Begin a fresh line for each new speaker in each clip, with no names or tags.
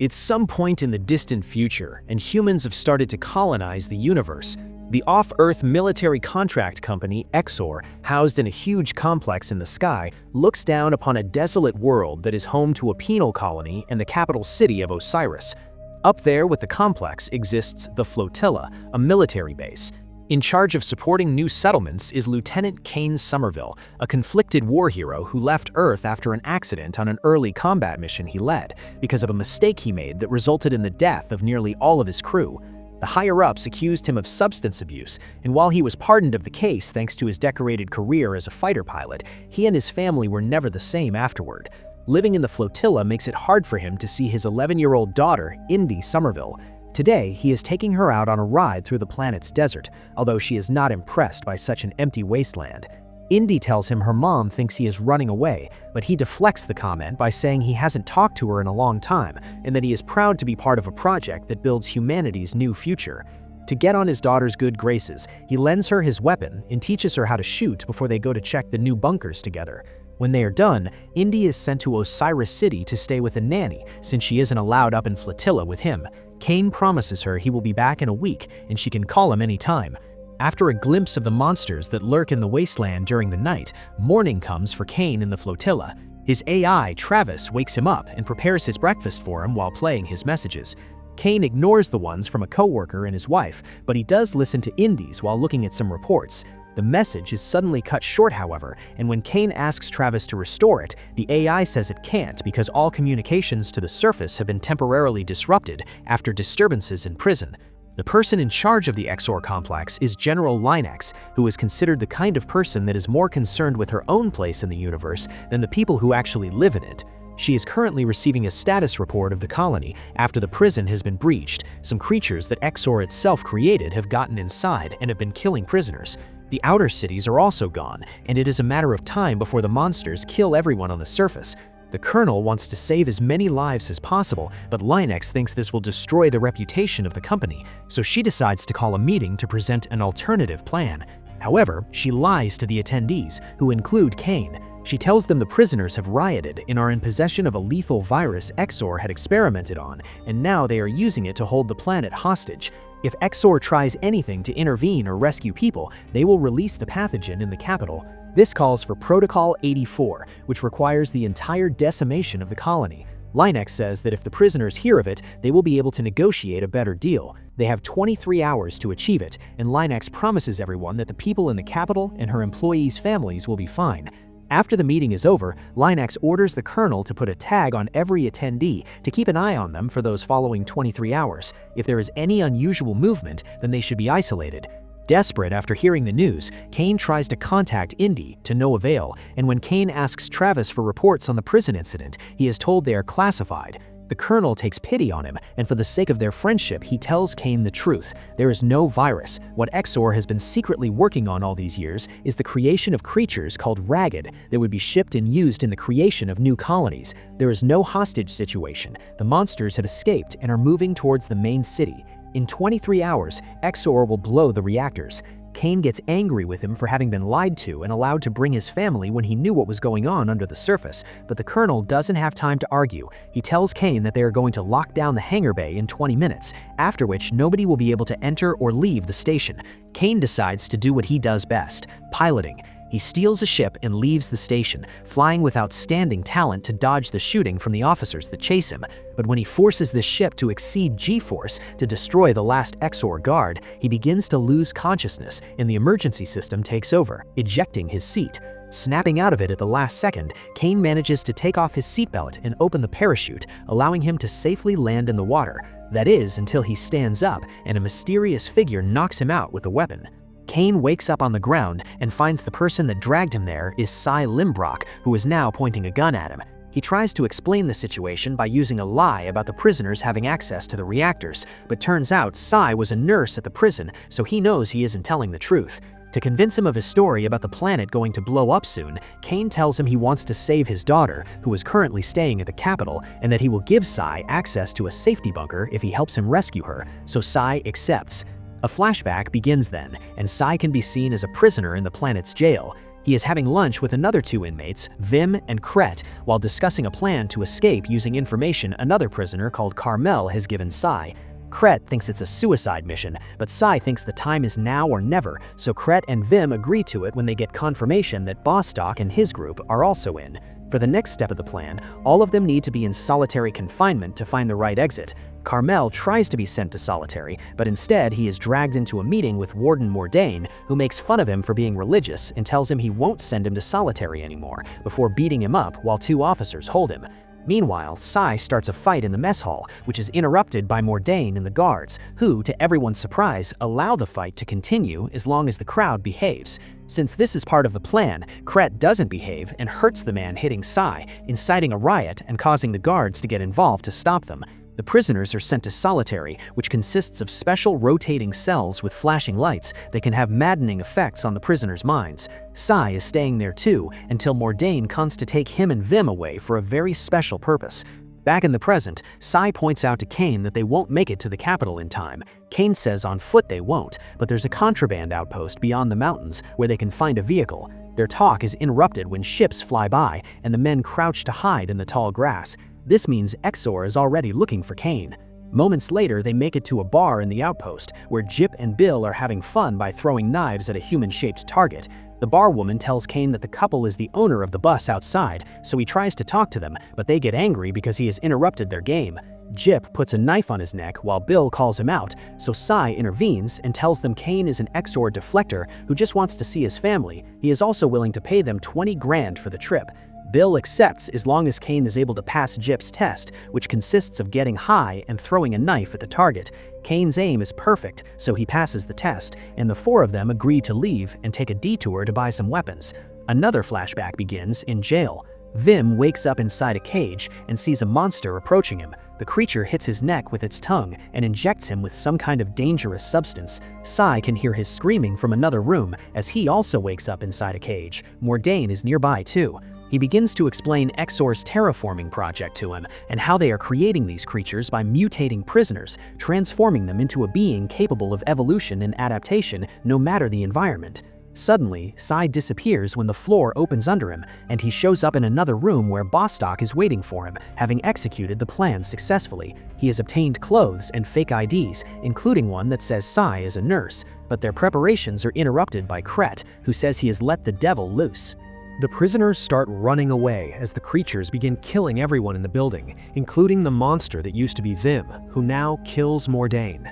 It's some point in the distant future, and humans have started to colonize the universe. The off-Earth military contract company, Exor, housed in a huge complex in the sky, looks down upon a desolate world that is home to a penal colony and the capital city of Osiris. Up there with the complex exists the Flotilla, a military base. In charge of supporting new settlements is Lieutenant Kane Somerville, a conflicted war hero who left Earth after an accident on an early combat mission he led, because of a mistake he made that resulted in the death of nearly all of his crew. The higher-ups accused him of substance abuse, and while he was pardoned of the case thanks to his decorated career as a fighter pilot, he and his family were never the same afterward. Living in the Flotilla makes it hard for him to see his 11-year-old daughter, Indy Somerville. Today, he is taking her out on a ride through the planet's desert, although she is not impressed by such an empty wasteland. Indy tells him her mom thinks he is running away, but he deflects the comment by saying he hasn't talked to her in a long time and that he is proud to be part of a project that builds humanity's new future. To get on his daughter's good graces, he lends her his weapon and teaches her how to shoot before they go to check the new bunkers together. When they are done, Indy is sent to Osiris City to stay with a nanny since she isn't allowed up in Flotilla with him. Kane promises her he will be back in a week and she can call him anytime. After a glimpse of the monsters that lurk in the wasteland during the night, morning comes for Kane in the Flotilla. His AI, Travis, wakes him up and prepares his breakfast for him while playing his messages. Kane ignores the ones from a coworker and his wife, but he does listen to Indy's while looking at some reports. The message is suddenly cut short, however, and when Kane asks Travis to restore it, the AI says it can't because all communications to the surface have been temporarily disrupted after disturbances in prison. The person in charge of the Exor complex is General Linex, who is considered the kind of person that is more concerned with her own place in the universe than the people who actually live in it. She is currently receiving a status report of the colony after the prison has been breached. Some creatures that Exor itself created have gotten inside and have been killing prisoners. The outer cities are also gone, and it is a matter of time before the monsters kill everyone on the surface. The Colonel wants to save as many lives as possible, but Linex thinks this will destroy the reputation of the company, so she decides to call a meeting to present an alternative plan. However, she lies to the attendees, who include Kane. She tells them the prisoners have rioted and are in possession of a lethal virus Exor had experimented on, and now they are using it to hold the planet hostage. If Exor tries anything to intervene or rescue people, they will release the pathogen in the capital. This calls for Protocol 84, which requires the entire decimation of the colony. Linex says that if the prisoners hear of it, they will be able to negotiate a better deal. They have 23 hours to achieve it, and Linex promises everyone that the people in the capital and her employees' families will be fine. After the meeting is over, Linex orders the Colonel to put a tag on every attendee to keep an eye on them for those following 23 hours. If there is any unusual movement, then they should be isolated. Desperate after hearing the news, Kane tries to contact Indy to no avail, and when Kane asks Travis for reports on the prison incident, he is told they are classified. The Colonel takes pity on him, and for the sake of their friendship, he tells Kane the truth. There is no virus. What Exor has been secretly working on all these years is the creation of creatures called Ragged that would be shipped and used in the creation of new colonies. There is no hostage situation. The monsters have escaped and are moving towards the main city. In 23 hours, Exor will blow the reactors. Kane gets angry with him for having been lied to and allowed to bring his family when he knew what was going on under the surface, but the Colonel doesn't have time to argue. He tells Kane that they are going to lock down the hangar bay in 20 minutes, after which nobody will be able to enter or leave the station. Kane decides to do what he does best, piloting. He steals a ship and leaves the station, flying with outstanding talent to dodge the shooting from the officers that chase him. But when he forces this ship to exceed G-force to destroy the last Exor guard, he begins to lose consciousness and the emergency system takes over, ejecting his seat. Snapping out of it at the last second, Kane manages to take off his seatbelt and open the parachute, allowing him to safely land in the water. That is, until he stands up and a mysterious figure knocks him out with a weapon. Kane wakes up on the ground and finds the person that dragged him there is Cy Limbrock, who is now pointing a gun at him. He tries to explain the situation by using a lie about the prisoners having access to the reactors, but turns out Cy was a nurse at the prison, so he knows he isn't telling the truth. To convince him of his story about the planet going to blow up soon, Kane tells him he wants to save his daughter, who is currently staying at the capital, and that he will give Cy access to a safety bunker if he helps him rescue her, so Cy accepts. A flashback begins then, and Cy can be seen as a prisoner in the planet's jail. He is having lunch with another two inmates, Vim and Kret, while discussing a plan to escape using information another prisoner called Carmel has given Sai. Kret thinks it's a suicide mission, but Sai thinks the time is now or never, so Kret and Vim agree to it when they get confirmation that Bostock and his group are also in. For the next step of the plan, all of them need to be in solitary confinement to find the right exit. Carmel tries to be sent to solitary, but instead he is dragged into a meeting with Warden Mordain, who makes fun of him for being religious and tells him he won't send him to solitary anymore, before beating him up while two officers hold him. Meanwhile, Sai starts a fight in the mess hall, which is interrupted by Mordain and the guards, who, to everyone's surprise, allow the fight to continue as long as the crowd behaves. Since this is part of the plan, Kret doesn't behave and hurts the man hitting Sai, inciting a riot and causing the guards to get involved to stop them. The prisoners are sent to solitary, which consists of special rotating cells with flashing lights that can have maddening effects on the prisoners' minds. Sai is staying there too, until Mordain comes to take him and Vim away for a very special purpose. Back in the present, Sai points out to Kane that they won't make it to the capital in time. Kane says on foot they won't, but there's a contraband outpost beyond the mountains where they can find a vehicle. Their talk is interrupted when ships fly by and the men crouch to hide in the tall grass. This means Exor is already looking for Kane. Moments later, they make it to a bar in the outpost, where Jip and Bill are having fun by throwing knives at a human-shaped target. The barwoman tells Kane that the couple is the owner of the bus outside, so he tries to talk to them, but they get angry because he has interrupted their game. Jip puts a knife on his neck while Bill calls him out, so Sai intervenes and tells them Kane is an Exor deflector who just wants to see his family. He is also willing to pay them 20 grand for the trip. Bill accepts as long as Kane is able to pass Jip's test, which consists of getting high and throwing a knife at the target. Kane's aim is perfect, so he passes the test, and the four of them agree to leave and take a detour to buy some weapons. Another flashback begins in jail. Vim wakes up inside a cage and sees a monster approaching him. The creature hits his neck with its tongue and injects him with some kind of dangerous substance. Sai can hear his screaming from another room as he also wakes up inside a cage. Mordain is nearby too. He begins to explain Exor's terraforming project to him and how they are creating these creatures by mutating prisoners, transforming them into a being capable of evolution and adaptation no matter the environment. Suddenly, Sai disappears when the floor opens under him, and he shows up in another room where Bostock is waiting for him, having executed the plan successfully. He has obtained clothes and fake IDs, including one that says Sai is a nurse, but their preparations are interrupted by Kret, who says he has let the devil loose. The prisoners start running away as the creatures begin killing everyone in the building, including the monster that used to be Vim, who now kills Mordain.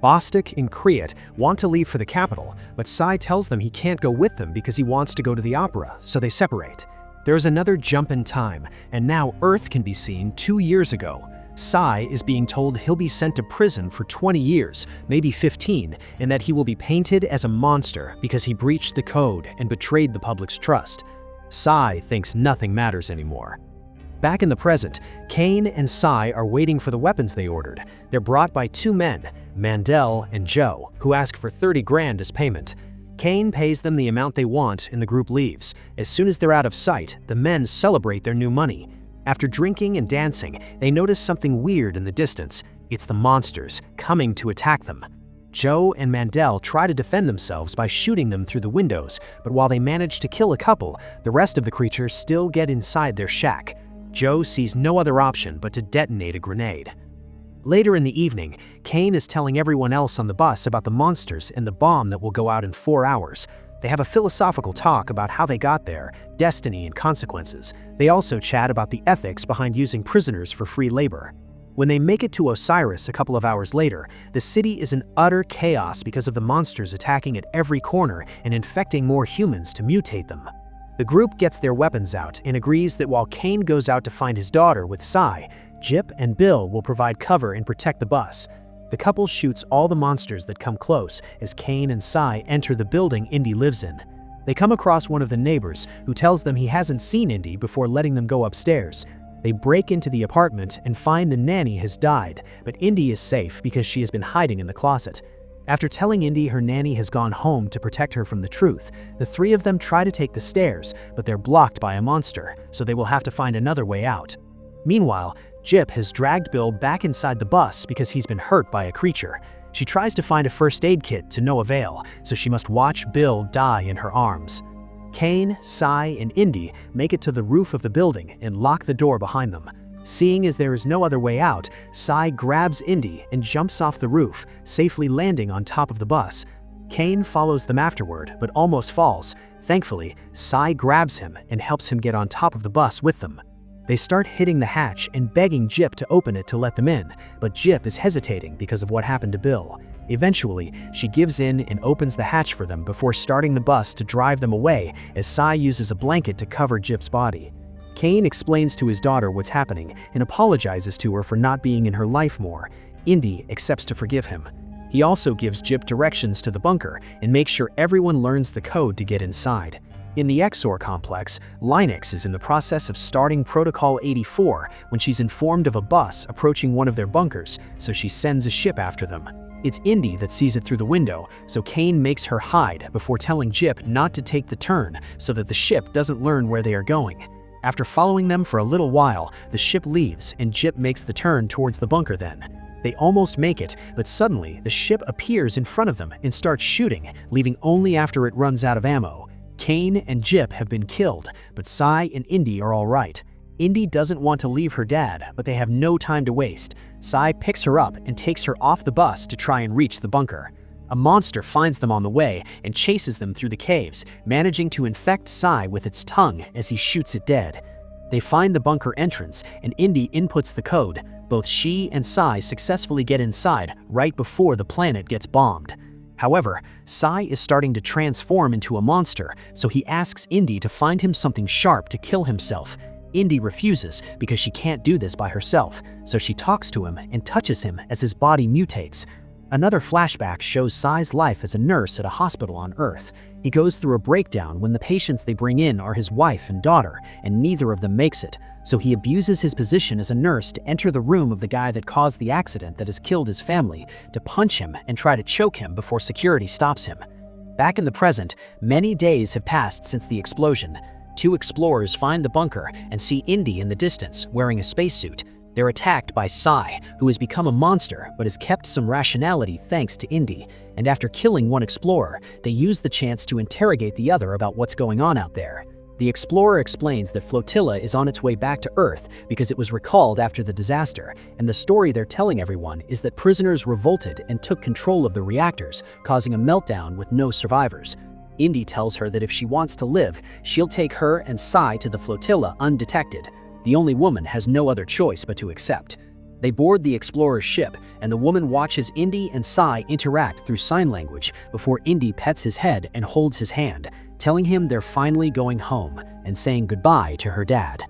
Bostock and Kriet want to leave for the capital, but Sai tells them he can't go with them because he wants to go to the opera, so they separate. There's another jump in time, and now Earth can be seen 2 years ago. Sai is being told he'll be sent to prison for 20 years, maybe 15, and that he will be painted as a monster because he breached the code and betrayed the public's trust. Sai thinks nothing matters anymore. Back in the present, Kane and Sai are waiting for the weapons they ordered. They're brought by two men, Mandel and Joe, who ask for 30 grand as payment. Kane pays them the amount they want and the group leaves. As soon as they're out of sight, the men celebrate their new money. After drinking and dancing, they notice something weird in the distance. It's the monsters coming to attack them. Joe and Mandel try to defend themselves by shooting them through the windows, but while they manage to kill a couple, the rest of the creatures still get inside their shack. Joe sees no other option but to detonate a grenade. Later in the evening, Kane is telling everyone else on the bus about the monsters and the bomb that will go out in 4 hours. They have a philosophical talk about how they got there, destiny and consequences. They also chat about the ethics behind using prisoners for free labor. When they make it to Osiris a couple of hours later, the city is in utter chaos because of the monsters attacking at every corner and infecting more humans to mutate them. The group gets their weapons out and agrees that while Kane goes out to find his daughter with Sai, Jip and Bill will provide cover and protect the bus. The couple shoots all the monsters that come close as Kane and Sai enter the building Indy lives in. They come across one of the neighbors who tells them he hasn't seen Indy before letting them go upstairs. They break into the apartment and find the nanny has died, but Indy is safe because she has been hiding in the closet. After telling Indy her nanny has gone home to protect her from the truth, the three of them try to take the stairs, but they're blocked by a monster, so they will have to find another way out. Meanwhile, Jip has dragged Bill back inside the bus because he's been hurt by a creature. She tries to find a first aid kit to no avail, so she must watch Bill die in her arms. Kane, Sai, and Indy make it to the roof of the building and lock the door behind them. Seeing as there is no other way out, Sai grabs Indy and jumps off the roof, safely landing on top of the bus. Kane follows them afterward, but almost falls. Thankfully, Sai grabs him and helps him get on top of the bus with them. They start hitting the hatch and begging Jip to open it to let them in, but Jip is hesitating because of what happened to Bill. Eventually, she gives in and opens the hatch for them before starting the bus to drive them away as Sai uses a blanket to cover Jip's body. Kane explains to his daughter what's happening and apologizes to her for not being in her life more. Indy accepts to forgive him. He also gives Jip directions to the bunker and makes sure everyone learns the code to get inside. In the Exor complex, Linux is in the process of starting Protocol 84 when she's informed of a bus approaching one of their bunkers, so she sends a ship after them. It's Indy that sees it through the window, so Kane makes her hide before telling Jip not to take the turn so that the ship doesn't learn where they are going. After following them for a little while, the ship leaves and Jip makes the turn towards the bunker then. They almost make it, but suddenly the ship appears in front of them and starts shooting, leaving only after it runs out of ammo. Kane and Jip have been killed, but Sai and Indy are all right. Indy doesn't want to leave her dad, but they have no time to waste. Sai picks her up and takes her off the bus to try and reach the bunker. A monster finds them on the way and chases them through the caves, managing to infect Sai with its tongue as he shoots it dead. They find the bunker entrance and Indy inputs the code. Both she and Sai successfully get inside right before the planet gets bombed. However, Sai is starting to transform into a monster, so he asks Indy to find him something sharp to kill himself. Indy refuses because she can't do this by herself, so she talks to him and touches him as his body mutates. Another flashback shows Sai's life as a nurse at a hospital on Earth. He goes through a breakdown when the patients they bring in are his wife and daughter, and neither of them makes it, so he abuses his position as a nurse to enter the room of the guy that caused the accident that has killed his family, to punch him and try to choke him before security stops him. Back in the present, many days have passed since the explosion. Two explorers find the bunker and see Indy in the distance, wearing a spacesuit. They're attacked by Sai, who has become a monster but has kept some rationality thanks to Indy, and after killing one explorer, they use the chance to interrogate the other about what's going on out there. The explorer explains that Flotilla is on its way back to Earth because it was recalled after the disaster, and the story they're telling everyone is that prisoners revolted and took control of the reactors, causing a meltdown with no survivors. Indy tells her that if she wants to live, she'll take her and Sai to the flotilla undetected. The only woman has no other choice but to accept. They board the explorer's ship, and the woman watches Indy and Sai interact through sign language before Indy pets his head and holds his hand, telling him they're finally going home and saying goodbye to her dad.